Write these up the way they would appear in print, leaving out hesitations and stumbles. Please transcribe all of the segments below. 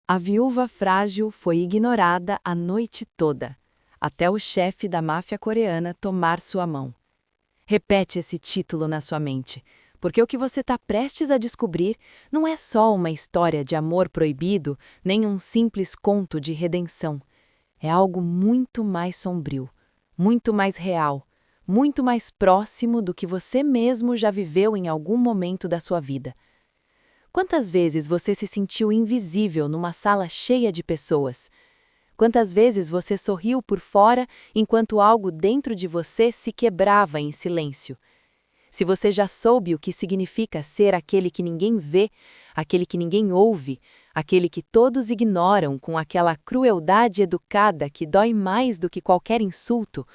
A viúva frágil foi ignorada a noite toda, até o chefe da máfia coreana tomar sua mão. Repete esse título na sua mente, porque o que você está prestes a descobrir não é só uma história de amor proibido, nem um simples conto de redenção. É algo muito mais sombrio, muito mais real, muito mais próximo do que você mesmo já viveu em algum momento da sua vida. Quantas vezes você se sentiu invisível numa sala cheia de pessoas? Quantas vezes você sorriu por fora enquanto algo dentro de você se quebrava em silêncio? Se você já soube o que significa ser aquele que ninguém vê, aquele que ninguém ouve, aquele que todos ignoram com aquela crueldade educada que dói mais do que qualquer insulto,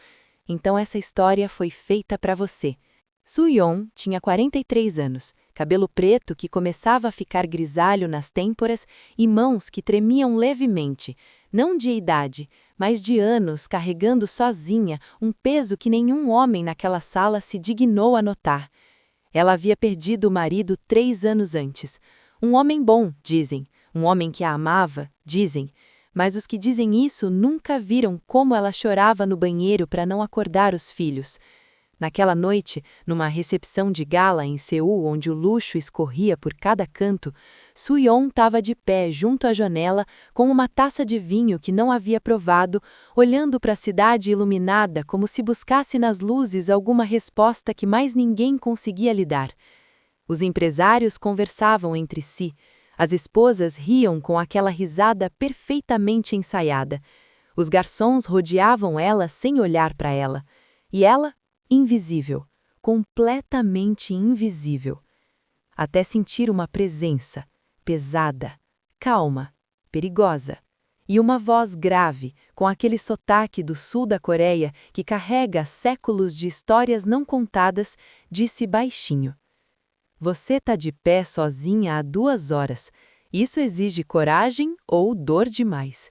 então essa história foi feita para você. Soo-yeon tinha 43 anos, cabelo preto que começava a ficar grisalho nas têmporas e mãos que tremiam levemente, não de idade, mas de anos carregando sozinha um peso que nenhum homem naquela sala se dignou a notar. Ela havia perdido o marido 3 anos antes. Um homem bom, dizem. Um homem que a amava, dizem. Mas os que dizem isso nunca viram como ela chorava no banheiro para não acordar os filhos. Naquela noite, numa recepção de gala em Seul, onde o luxo escorria por cada canto, Soo-yeon estava de pé junto à janela com uma taça de vinho que não havia provado, olhando para a cidade iluminada como se buscasse nas luzes alguma resposta que mais ninguém conseguia lhe dar. Os empresários conversavam entre si. As esposas riam com aquela risada perfeitamente ensaiada. Os garçons rodeavam ela sem olhar para ela. E ela, invisível, completamente invisível. Até sentir uma presença, pesada, calma, perigosa. E uma voz grave, com aquele sotaque do sul da Coreia que carrega séculos de histórias não contadas, disse baixinho: "Você tá de pé sozinha há 2 horas. Isso exige coragem ou dor demais.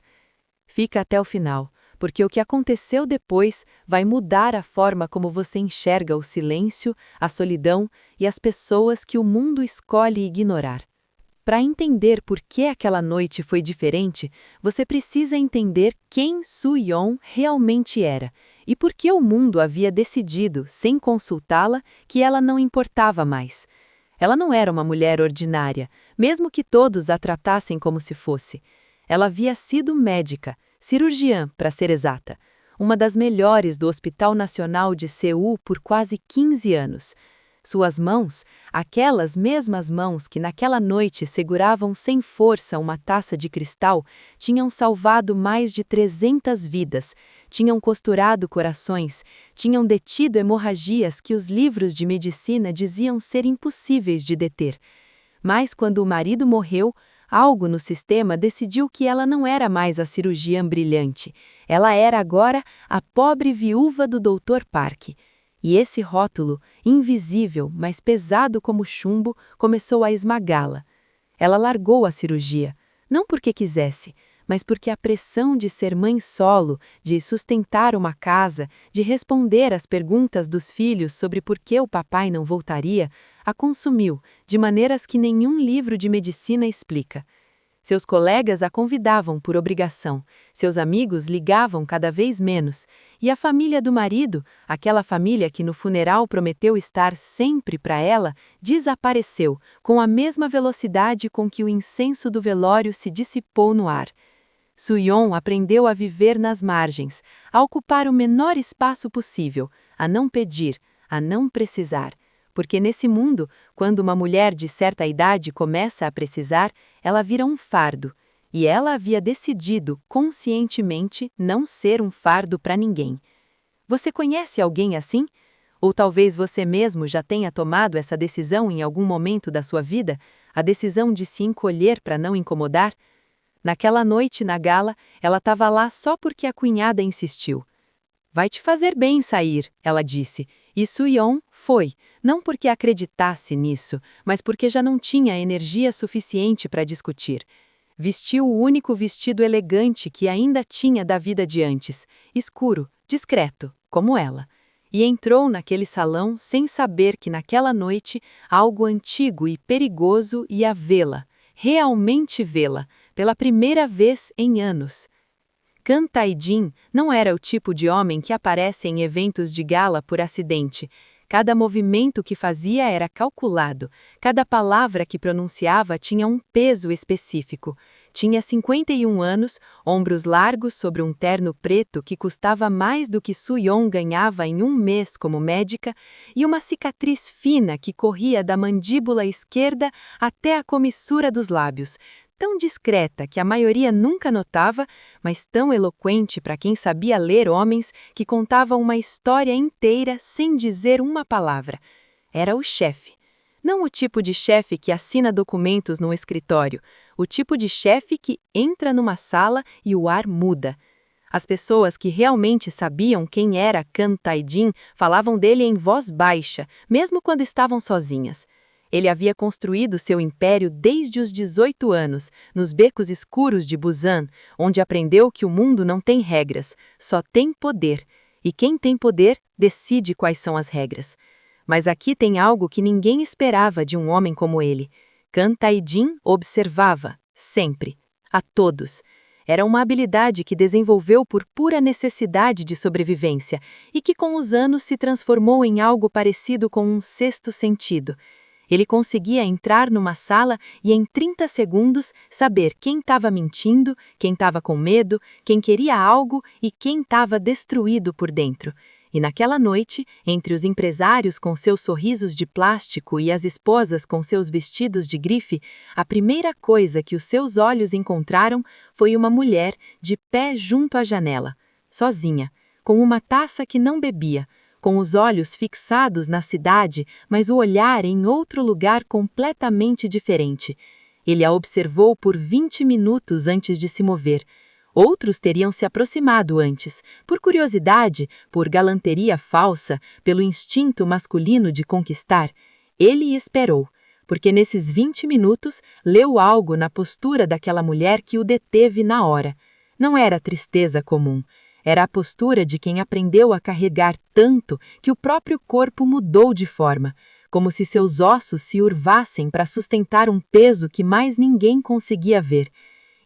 Fica até o final, porque o que aconteceu depois vai mudar a forma como você enxerga o silêncio, a solidão e as pessoas que o mundo escolhe ignorar. Para entender por que aquela noite foi diferente, você precisa entender quem Soo-yeon realmente era e por que o mundo havia decidido, sem consultá-la, que ela não importava mais. Ela não era uma mulher ordinária, mesmo que todos a tratassem como se fosse. Ela havia sido médica, cirurgiã, para ser exata, uma das melhores do Hospital Nacional de Seul por quase 15 anos. Suas mãos, aquelas mesmas mãos que naquela noite seguravam sem força uma taça de cristal, tinham salvado mais de 300 vidas, tinham costurado corações, tinham detido hemorragias que os livros de medicina diziam ser impossíveis de deter. Mas quando o marido morreu, algo no sistema decidiu que ela não era mais a cirurgiã brilhante. Ela era agora a pobre viúva do Dr. Park. E esse rótulo, invisível, mas pesado como chumbo, começou a esmagá-la. Ela largou a cirurgia, não porque quisesse, mas porque a pressão de ser mãe solo, de sustentar uma casa, de responder às perguntas dos filhos sobre por que o papai não voltaria, a consumiu, de maneiras que nenhum livro de medicina explica. Seus colegas a convidavam por obrigação, seus amigos ligavam cada vez menos, e a família do marido, aquela família que no funeral prometeu estar sempre para ela, desapareceu, com a mesma velocidade com que o incenso do velório se dissipou no ar. Soo-yeon aprendeu a viver nas margens, a ocupar o menor espaço possível, a não pedir, a não precisar. Porque nesse mundo, quando uma mulher de certa idade começa a precisar, ela vira um fardo. E ela havia decidido, conscientemente, não ser um fardo para ninguém. Você conhece alguém assim? Ou talvez você mesmo já tenha tomado essa decisão em algum momento da sua vida, a decisão de se encolher para não incomodar? Naquela noite na gala, ela estava lá só porque a cunhada insistiu. "Vai te fazer bem sair", ela disse, e Soo-yeon foi, não porque acreditasse nisso, mas porque já não tinha energia suficiente para discutir. Vestiu o único vestido elegante que ainda tinha da vida de antes, escuro, discreto, como ela. E entrou naquele salão sem saber que naquela noite algo antigo e perigoso ia vê-la, realmente vê-la, pela primeira vez em anos. Kang Tae-jin não era o tipo de homem que aparece em eventos de gala por acidente. Cada movimento que fazia era calculado, cada palavra que pronunciava tinha um peso específico. Tinha 51 anos, ombros largos sobre um terno preto que custava mais do que Soo-yeon ganhava em um mês como médica, e uma cicatriz fina que corria da mandíbula esquerda até a comissura dos lábios, tão discreta que a maioria nunca notava, mas tão eloquente para quem sabia ler homens que contava uma história inteira sem dizer uma palavra. Era o chefe. Não o tipo de chefe que assina documentos num escritório, o tipo de chefe que entra numa sala e o ar muda. As pessoas que realmente sabiam quem era Kang Tae-jin falavam dele em voz baixa, mesmo quando estavam sozinhas. Ele havia construído seu império desde os 18 anos, nos becos escuros de Busan, onde aprendeu que o mundo não tem regras, só tem poder. E quem tem poder decide quais são as regras. Mas aqui tem algo que ninguém esperava de um homem como ele. Kang Tae-jin observava, sempre, a todos. Era uma habilidade que desenvolveu por pura necessidade de sobrevivência e que com os anos se transformou em algo parecido com um sexto sentido. Ele conseguia entrar numa sala e em 30 segundos saber quem estava mentindo, quem estava com medo, quem queria algo e quem estava destruído por dentro. E naquela noite, entre os empresários com seus sorrisos de plástico e as esposas com seus vestidos de grife, a primeira coisa que os seus olhos encontraram foi uma mulher de pé junto à janela, sozinha, com uma taça que não bebia, com os olhos fixados na cidade, mas o olhar em outro lugar completamente diferente. Ele a observou por 20 minutos antes de se mover. Outros teriam se aproximado antes, por curiosidade, por galanteria falsa, pelo instinto masculino de conquistar. Ele esperou, porque nesses 20 minutos leu algo na postura daquela mulher que o deteve na hora. Não era tristeza comum. Era a postura de quem aprendeu a carregar tanto que o próprio corpo mudou de forma, como se seus ossos se urvassem para sustentar um peso que mais ninguém conseguia ver.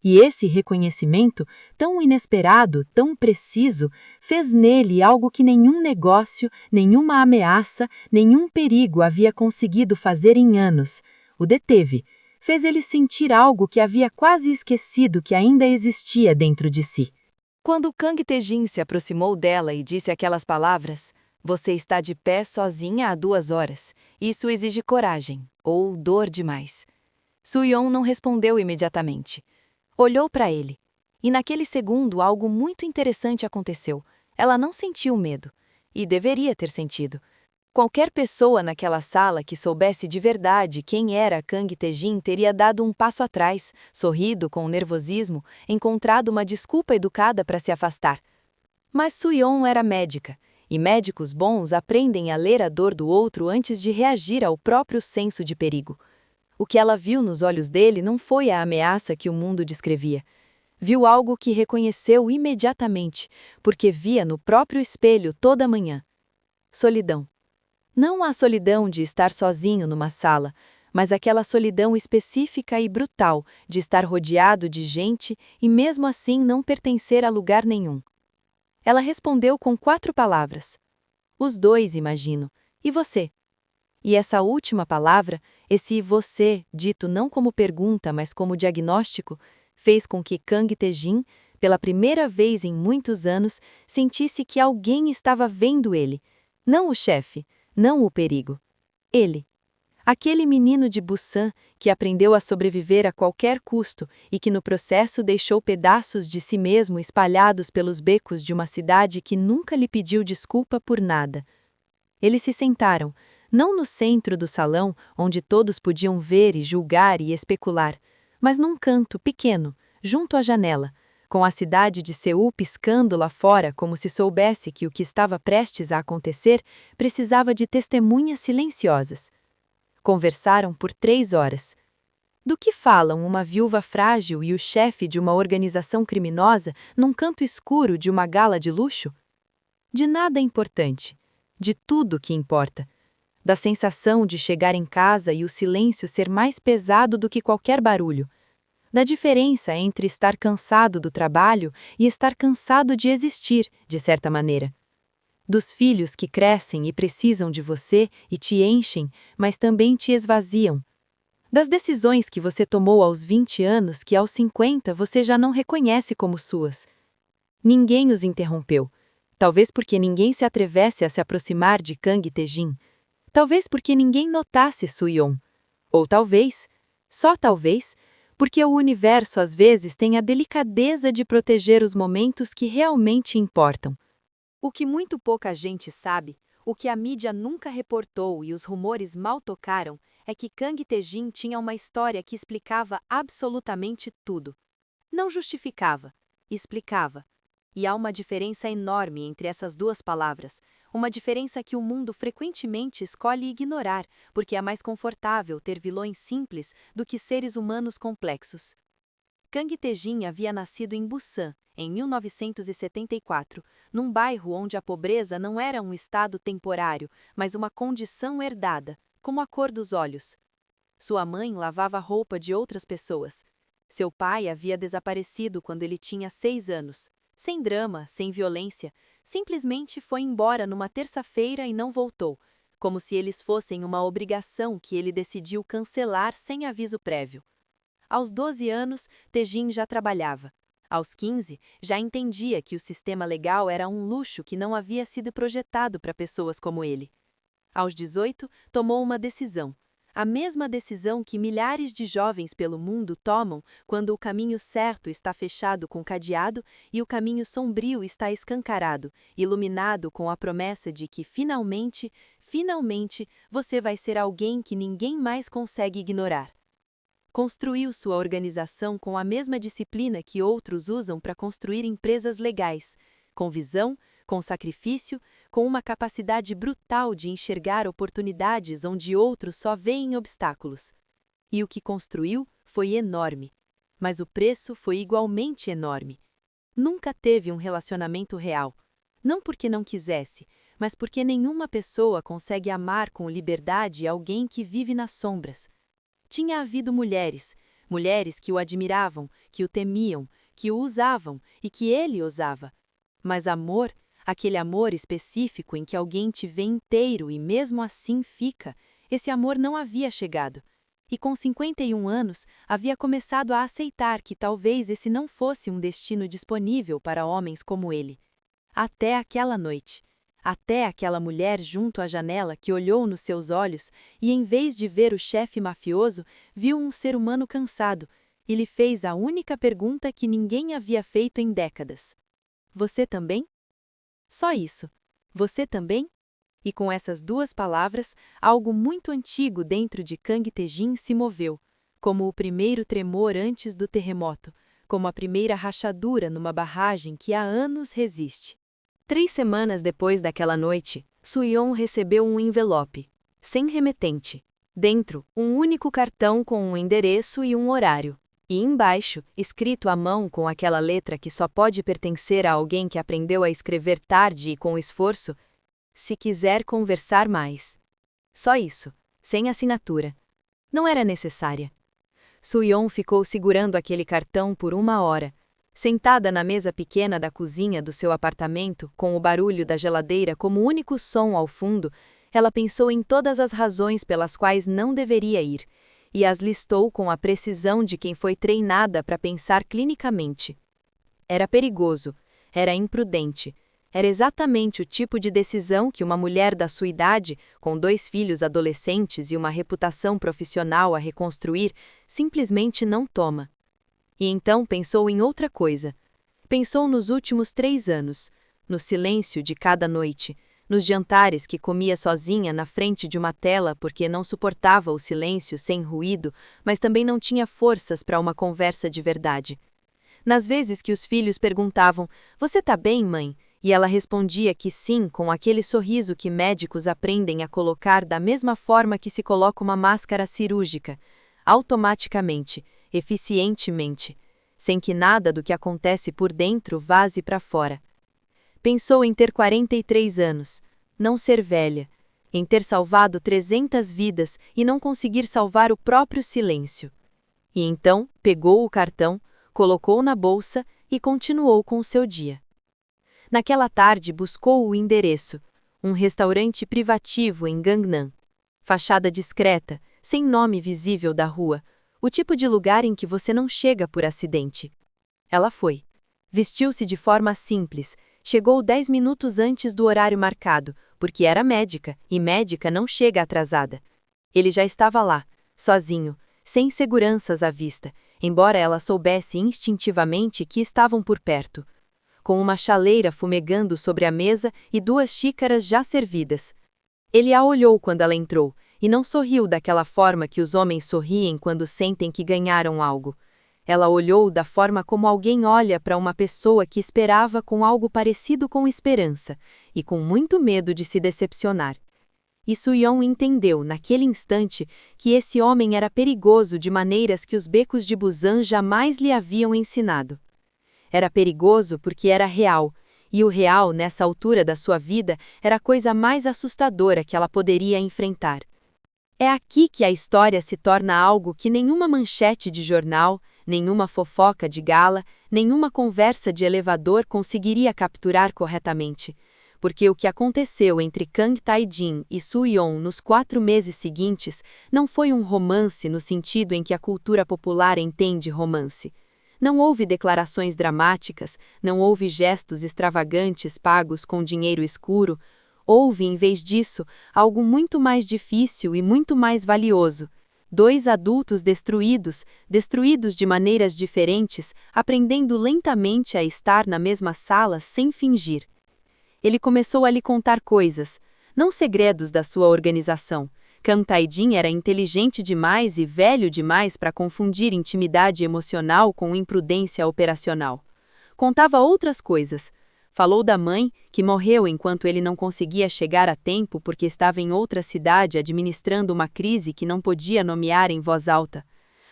E esse reconhecimento, tão inesperado, tão preciso, fez nele algo que nenhum negócio, nenhuma ameaça, nenhum perigo havia conseguido fazer em anos. O deteve. Fez ele sentir algo que havia quase esquecido que ainda existia dentro de si. Quando Kang Tae-jin se aproximou dela e disse aquelas palavras, "Você está de pé sozinha há 2 horas. Isso exige coragem, ou dor demais." Soo-yeon não respondeu imediatamente. Olhou para ele. E naquele segundo algo muito interessante aconteceu. Ela não sentiu medo. E deveria ter sentido. Qualquer pessoa naquela sala que soubesse de verdade quem era Kang Tae-jin teria dado um passo atrás, sorrido com nervosismo, encontrado uma desculpa educada para se afastar. Mas Soo-yeon era médica, e médicos bons aprendem a ler a dor do outro antes de reagir ao próprio senso de perigo. O que ela viu nos olhos dele não foi a ameaça que o mundo descrevia. Viu algo que reconheceu imediatamente, porque via no próprio espelho toda manhã. Solidão. Não a solidão de estar sozinho numa sala, mas aquela solidão específica e brutal de estar rodeado de gente e mesmo assim não pertencer a lugar nenhum. Ela respondeu com 4 palavras. Os dois, imagino. E você? E essa última palavra, esse você, dito não como pergunta, mas como diagnóstico, fez com que Kang Tae-jin, pela primeira vez em muitos anos, sentisse que alguém estava vendo ele. Não o chefe, não o perigo. Ele. Aquele menino de Busan que aprendeu a sobreviver a qualquer custo e que no processo deixou pedaços de si mesmo espalhados pelos becos de uma cidade que nunca lhe pediu desculpa por nada. Eles se sentaram, não no centro do salão, onde todos podiam ver e julgar e especular, mas num canto pequeno, junto à janela, com a cidade de Seul piscando lá fora como se soubesse que o que estava prestes a acontecer precisava de testemunhas silenciosas. Conversaram por 3 horas. Do que falam uma viúva frágil e o chefe de uma organização criminosa num canto escuro de uma gala de luxo? De nada importante. De tudo que importa. Da sensação de chegar em casa e o silêncio ser mais pesado do que qualquer barulho. Da diferença entre estar cansado do trabalho e estar cansado de existir, de certa maneira. Dos filhos que crescem e precisam de você e te enchem, mas também te esvaziam. Das decisões que você tomou aos 20 anos que aos 50 você já não reconhece como suas. Ninguém os interrompeu. Talvez porque ninguém se atrevesse a se aproximar de Kang Tae-jin. Talvez porque ninguém notasse Soo-yeon. Ou talvez, só talvez, porque o universo às vezes tem a delicadeza de proteger os momentos que realmente importam. O que muito pouca gente sabe, o que a mídia nunca reportou e os rumores mal tocaram, é que Kang Tae-jin tinha uma história que explicava absolutamente tudo. Não justificava, explicava. E há uma diferença enorme entre essas duas palavras, uma diferença que o mundo frequentemente escolhe ignorar, porque é mais confortável ter vilões simples do que seres humanos complexos. Kang Tae-jin havia nascido em Busan, em 1974, num bairro onde a pobreza não era um estado temporário, mas uma condição herdada, como a cor dos olhos. Sua mãe lavava roupa de outras pessoas. Seu pai havia desaparecido quando ele tinha 6 anos. Sem drama, sem violência, simplesmente foi embora numa terça-feira e não voltou, como se eles fossem uma obrigação que ele decidiu cancelar sem aviso prévio. Aos 12 anos, Tae-jin já trabalhava. Aos 15, já entendia que o sistema legal era um luxo que não havia sido projetado para pessoas como ele. Aos 18, tomou uma decisão. A mesma decisão que milhares de jovens pelo mundo tomam quando o caminho certo está fechado com cadeado e o caminho sombrio está escancarado, iluminado com a promessa de que finalmente, você vai ser alguém que ninguém mais consegue ignorar. Construiu sua organização com a mesma disciplina que outros usam para construir empresas legais, com visão, com sacrifício, com uma capacidade brutal de enxergar oportunidades onde outros só veem obstáculos. E o que construiu foi enorme. Mas o preço foi igualmente enorme. Nunca teve um relacionamento real. Não porque não quisesse, mas porque nenhuma pessoa consegue amar com liberdade alguém que vive nas sombras. Tinha havido mulheres que o admiravam, que o temiam, que o usavam e que ele usava. Mas amor, aquele amor específico em que alguém te vê inteiro e mesmo assim fica, esse amor não havia chegado. E com 51 anos, havia começado a aceitar que talvez esse não fosse um destino disponível para homens como ele. Até aquela noite. Até aquela mulher junto à janela que olhou nos seus olhos e, em vez de ver o chefe mafioso, viu um ser humano cansado e lhe fez a única pergunta que ninguém havia feito em décadas. Você também? Só isso. Você também? E com essas duas palavras, algo muito antigo dentro de Kang Tae-jin se moveu, como o primeiro tremor antes do terremoto, como a primeira rachadura numa barragem que há anos resiste. 3 semanas depois daquela noite, Soo-yeon recebeu um envelope, sem remetente. Dentro, um único cartão com um endereço e um horário. E embaixo, escrito à mão com aquela letra que só pode pertencer a alguém que aprendeu a escrever tarde e com esforço, se quiser conversar mais. Só isso, sem assinatura. Não era necessária. Soo-yeon ficou segurando aquele cartão por 1 hora, sentada na mesa pequena da cozinha do seu apartamento, com o barulho da geladeira como único som ao fundo. Ela pensou em todas as razões pelas quais não deveria ir, e as listou com a precisão de quem foi treinada para pensar clinicamente. Era perigoso, era imprudente, era exatamente o tipo de decisão que uma mulher da sua idade, com 2 filhos adolescentes e uma reputação profissional a reconstruir, simplesmente não toma. E então pensou em outra coisa. Pensou nos últimos 3 anos, no silêncio de cada noite, nos jantares que comia sozinha na frente de uma tela porque não suportava o silêncio sem ruído, mas também não tinha forças para uma conversa de verdade. Nas vezes que os filhos perguntavam: "Você tá bem, mãe?" E ela respondia que sim, com aquele sorriso que médicos aprendem a colocar da mesma forma que se coloca uma máscara cirúrgica, automaticamente, eficientemente, sem que nada do que acontece por dentro vaze para fora. Pensou em ter 43 anos, não ser velha, em ter salvado 300 vidas e não conseguir salvar o próprio silêncio. E então pegou o cartão, colocou na bolsa e continuou com o seu dia. Naquela tarde buscou o endereço, um restaurante privativo em Gangnam. Fachada discreta, sem nome visível da rua, o tipo de lugar em que você não chega por acidente. Ela foi. Vestiu-se de forma simples, chegou 10 minutos antes do horário marcado, porque era médica, e médica não chega atrasada. Ele já estava lá, sozinho, sem seguranças à vista, embora ela soubesse instintivamente que estavam por perto. Com uma chaleira fumegando sobre a mesa e 2 xícaras já servidas. Ele a olhou quando ela entrou, e não sorriu daquela forma que os homens sorriem quando sentem que ganharam algo. Ela olhou da forma como alguém olha para uma pessoa que esperava com algo parecido com esperança, e com muito medo de se decepcionar. E Soo-yeon entendeu, naquele instante, que esse homem era perigoso de maneiras que os becos de Busan jamais lhe haviam ensinado. Era perigoso porque era real, e o real, nessa altura da sua vida, era a coisa mais assustadora que ela poderia enfrentar. É aqui que a história se torna algo que nenhuma manchete de jornal, nenhuma fofoca de gala, nenhuma conversa de elevador conseguiria capturar corretamente. Porque o que aconteceu entre Kang Tae-jin e Soo-yeon nos 4 meses seguintes não foi um romance no sentido em que a cultura popular entende romance. Não houve declarações dramáticas, não houve gestos extravagantes pagos com dinheiro escuro. Houve, em vez disso, algo muito mais difícil e muito mais valioso. 2 adultos destruídos de maneiras diferentes, aprendendo lentamente a estar na mesma sala sem fingir. Ele começou a lhe contar coisas, não segredos da sua organização. Kang Tae-jin era inteligente demais e velho demais para confundir intimidade emocional com imprudência operacional. Contava outras coisas. Falou da mãe, que morreu enquanto ele não conseguia chegar a tempo porque estava em outra cidade administrando uma crise que não podia nomear em voz alta.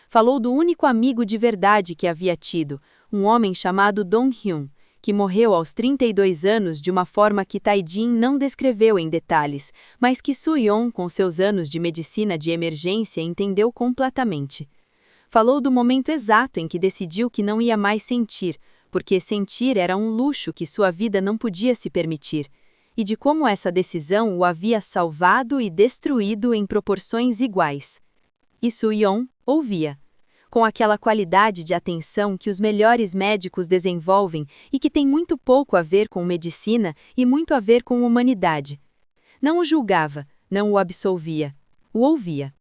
Falou do único amigo de verdade que havia tido, um homem chamado Dong-hyun, que morreu aos 32 anos de uma forma que Tae-jin não descreveu em detalhes, mas que Soo-yeon, com seus anos de medicina de emergência, entendeu completamente. Falou do momento exato em que decidiu que não ia mais sentir, porque sentir era um luxo que sua vida não podia se permitir, e de como essa decisão o havia salvado e destruído em proporções iguais. E Soo-yeon ouvia, com aquela qualidade de atenção que os melhores médicos desenvolvem e que tem muito pouco a ver com medicina e muito a ver com humanidade. Não o julgava, não o absolvia, o ouvia.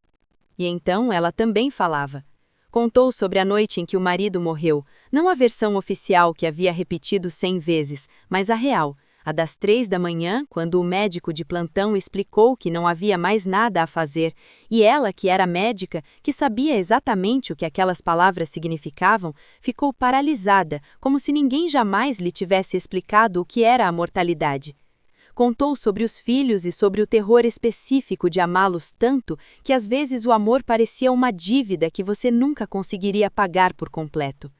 E então ela também falava. Contou sobre a noite em que o marido morreu, não a versão oficial que havia repetido 100 vezes, mas a real, a das 3 da manhã, quando o médico de plantão explicou que não havia mais nada a fazer, e ela, que era médica, que sabia exatamente o que aquelas palavras significavam, ficou paralisada, como se ninguém jamais lhe tivesse explicado o que era a mortalidade. Contou sobre os filhos e sobre o terror específico de amá-los tanto que às vezes o amor parecia uma dívida que você nunca conseguiria pagar por completo.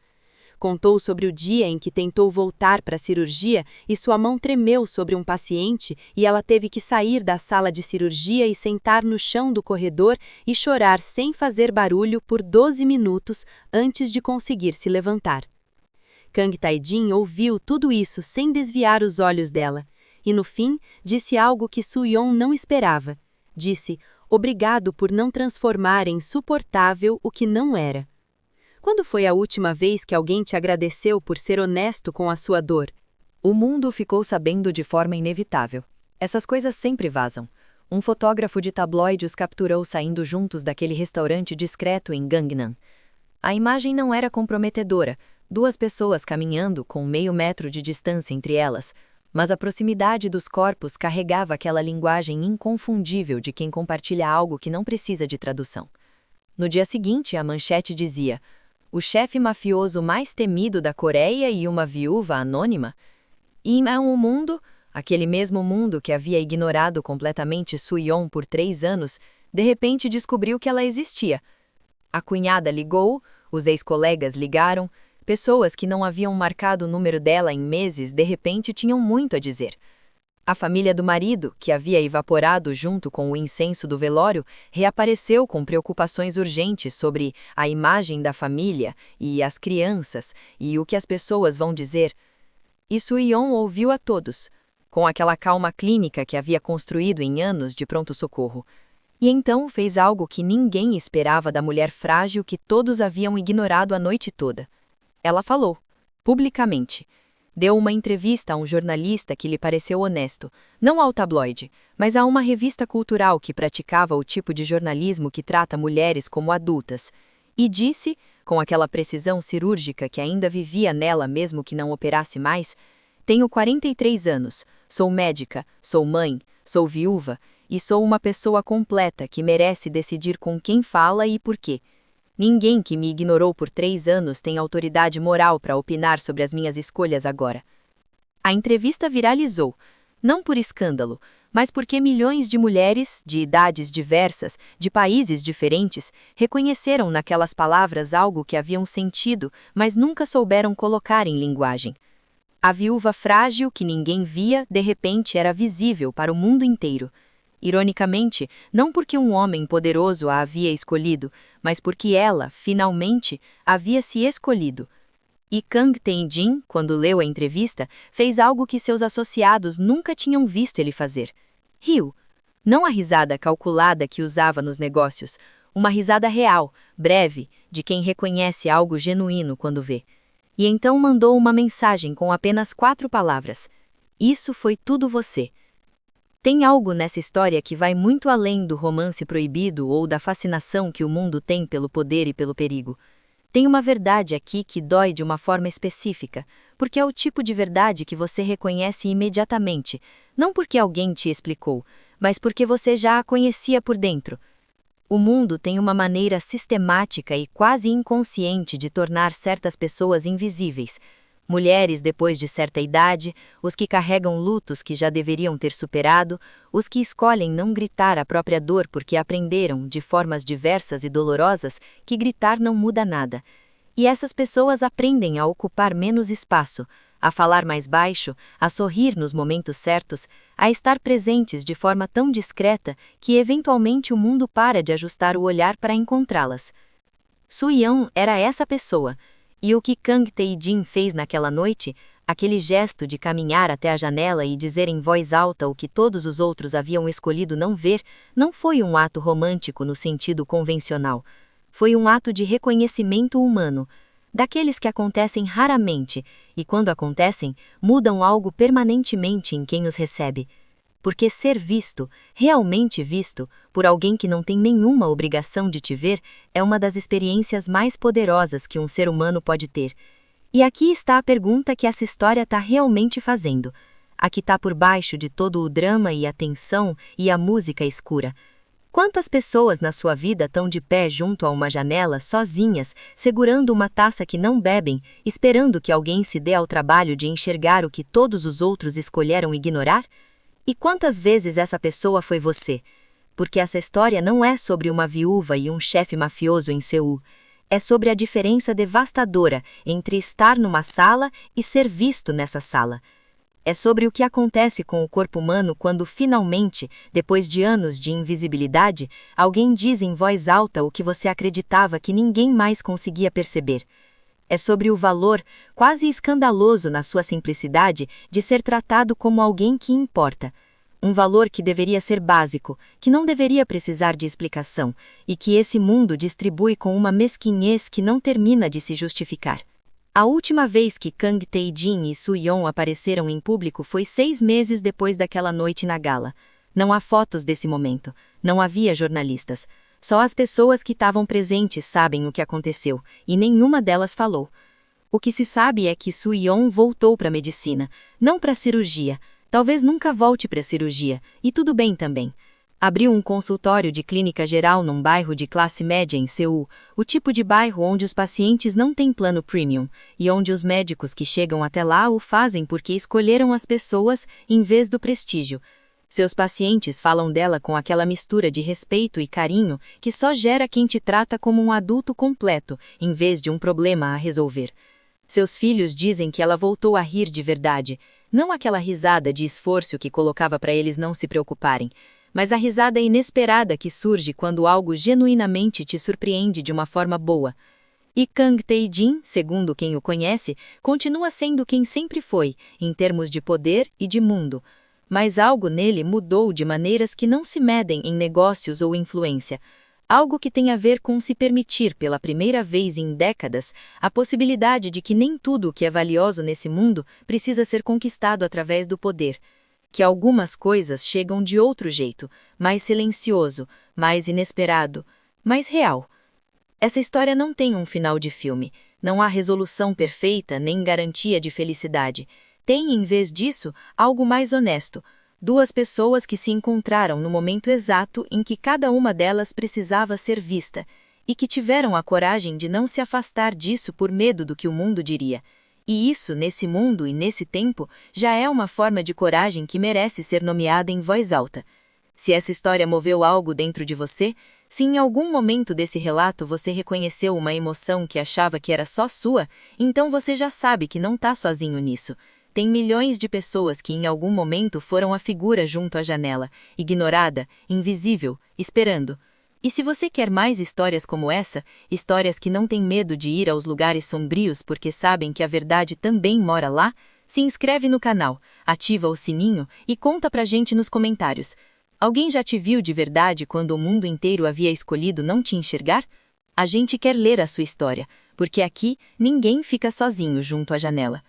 Contou sobre o dia em que tentou voltar para a cirurgia e sua mão tremeu sobre um paciente e ela teve que sair da sala de cirurgia e sentar no chão do corredor e chorar sem fazer barulho por 12 minutos antes de conseguir se levantar. Kang Tae-jin ouviu tudo isso sem desviar os olhos dela, e no fim disse algo que Soo-yeon não esperava. Disse, obrigado por não transformar em insuportável o que não era. Quando foi a última vez que alguém te agradeceu por ser honesto com a sua dor? O mundo ficou sabendo de forma inevitável. Essas coisas sempre vazam. Um fotógrafo de tabloide os capturou saindo juntos daquele restaurante discreto em Gangnam. A imagem não era comprometedora, 2 pessoas caminhando com meio metro de distância entre elas, mas a proximidade dos corpos carregava aquela linguagem inconfundível de quem compartilha algo que não precisa de tradução. No dia seguinte, a manchete dizia: o chefe mafioso mais temido da Coreia e uma viúva anônima? E um mundo, aquele mesmo mundo que havia ignorado completamente Soo-yeon por 3 anos, de repente descobriu que ela existia. A cunhada ligou, os ex-colegas ligaram, pessoas que não haviam marcado o número dela em meses de repente tinham muito a dizer. A família do marido, que havia evaporado junto com o incenso do velório, reapareceu com preocupações urgentes sobre a imagem da família e as crianças e o que as pessoas vão dizer. E Soo-yeon ouviu a todos, com aquela calma clínica que havia construído em anos de pronto-socorro. E então fez algo que ninguém esperava da mulher frágil que todos haviam ignorado a noite toda. Ela falou, publicamente. Deu uma entrevista a um jornalista que lhe pareceu honesto, não ao tabloide, mas a uma revista cultural que praticava o tipo de jornalismo que trata mulheres como adultas, e disse, com aquela precisão cirúrgica que ainda vivia nela mesmo que não operasse mais: tenho 43 anos, sou médica, sou mãe, sou viúva, e sou uma pessoa completa que merece decidir com quem fala e por quê. Ninguém que me ignorou por 3 anos tem autoridade moral para opinar sobre as minhas escolhas agora. A entrevista viralizou, não por escândalo, mas porque milhões de mulheres, de idades diversas, de países diferentes, reconheceram naquelas palavras algo que haviam sentido, mas nunca souberam colocar em linguagem. A viúva frágil que ninguém via, de repente era visível para o mundo inteiro. Ironicamente, não porque um homem poderoso a havia escolhido, mas porque ela, finalmente, havia se escolhido. E Kang Tae-jin, quando leu a entrevista, fez algo que seus associados nunca tinham visto ele fazer. Riu. Não a risada calculada que usava nos negócios, uma risada real, breve, de quem reconhece algo genuíno quando vê. E então mandou uma mensagem com apenas 4 palavras. Isso foi tudo você. Tem algo nessa história que vai muito além do romance proibido ou da fascinação que o mundo tem pelo poder e pelo perigo. Tem uma verdade aqui que dói de uma forma específica, porque é o tipo de verdade que você reconhece imediatamente, não porque alguém te explicou, mas porque você já a conhecia por dentro. O mundo tem uma maneira sistemática e quase inconsciente de tornar certas pessoas invisíveis. Mulheres depois de certa idade, os que carregam lutos que já deveriam ter superado, os que escolhem não gritar a própria dor porque aprenderam, de formas diversas e dolorosas, que gritar não muda nada. E essas pessoas aprendem a ocupar menos espaço, a falar mais baixo, a sorrir nos momentos certos, a estar presentes de forma tão discreta que eventualmente o mundo para de ajustar o olhar para encontrá-las. Soo-yeon era essa pessoa. E o que Kang Tae-jin fez naquela noite, aquele gesto de caminhar até a janela e dizer em voz alta o que todos os outros haviam escolhido não ver, não foi um ato romântico no sentido convencional. Foi um ato de reconhecimento humano, daqueles que acontecem raramente e, quando acontecem, mudam algo permanentemente em quem os recebe. Porque ser visto, realmente visto, por alguém que não tem nenhuma obrigação de te ver, é uma das experiências mais poderosas que um ser humano pode ter. E aqui está a pergunta que essa história está realmente fazendo. A que está por baixo de todo o drama e a tensão e a música escura. Quantas pessoas na sua vida estão de pé junto a uma janela, sozinhas, segurando uma taça que não bebem, esperando que alguém se dê ao trabalho de enxergar o que todos os outros escolheram ignorar? E quantas vezes essa pessoa foi você? Porque essa história não é sobre uma viúva e um chefe mafioso em Seul. É sobre a diferença devastadora entre estar numa sala e ser visto nessa sala. É sobre o que acontece com o corpo humano quando finalmente, depois de anos de invisibilidade, alguém diz em voz alta o que você acreditava que ninguém mais conseguia perceber. É sobre o valor, quase escandaloso na sua simplicidade, de ser tratado como alguém que importa. Um valor que deveria ser básico, que não deveria precisar de explicação, e que esse mundo distribui com uma mesquinhez que não termina de se justificar. A última vez que Kang Tae-jin e Soo-yeon apareceram em público foi 6 meses depois daquela noite na gala. Não há fotos desse momento, não havia jornalistas. Só as pessoas que estavam presentes sabem o que aconteceu, e nenhuma delas falou. O que se sabe é que Soo-yeon voltou para a medicina, não para a cirurgia. Talvez nunca volte para a cirurgia, e tudo bem também. Abriu um consultório de clínica geral num bairro de classe média em Seul, o tipo de bairro onde os pacientes não têm plano premium, e onde os médicos que chegam até lá o fazem porque escolheram as pessoas em vez do prestígio. Seus pacientes falam dela com aquela mistura de respeito e carinho que só gera quem te trata como um adulto completo, em vez de um problema a resolver. Seus filhos dizem que ela voltou a rir de verdade. Não aquela risada de esforço que colocava para eles não se preocuparem, mas a risada inesperada que surge quando algo genuinamente te surpreende de uma forma boa. E Kang Tae-jin, segundo quem o conhece, continua sendo quem sempre foi, em termos de poder e de mundo. Mas algo nele mudou de maneiras que não se medem em negócios ou influência. Algo que tem a ver com se permitir pela primeira vez em décadas a possibilidade de que nem tudo o que é valioso nesse mundo precisa ser conquistado através do poder. Que algumas coisas chegam de outro jeito, mais silencioso, mais inesperado, mais real. Essa história não tem um final de filme, não há resolução perfeita nem garantia de felicidade. Tem, em vez disso, algo mais honesto. Duas pessoas que se encontraram no momento exato em que cada uma delas precisava ser vista, e que tiveram a coragem de não se afastar disso por medo do que o mundo diria. E isso, nesse mundo e nesse tempo, já é uma forma de coragem que merece ser nomeada em voz alta. Se essa história moveu algo dentro de você, se em algum momento desse relato você reconheceu uma emoção que achava que era só sua, então você já sabe que não está sozinho nisso. Tem milhões de pessoas que em algum momento foram a figura junto à janela, ignorada, invisível, esperando. E se você quer mais histórias como essa, histórias que não têm medo de ir aos lugares sombrios porque sabem que a verdade também mora lá, se inscreve no canal, ativa o sininho e conta pra gente nos comentários. Alguém já te viu de verdade quando o mundo inteiro havia escolhido não te enxergar? A gente quer ler a sua história, porque aqui ninguém fica sozinho junto à janela.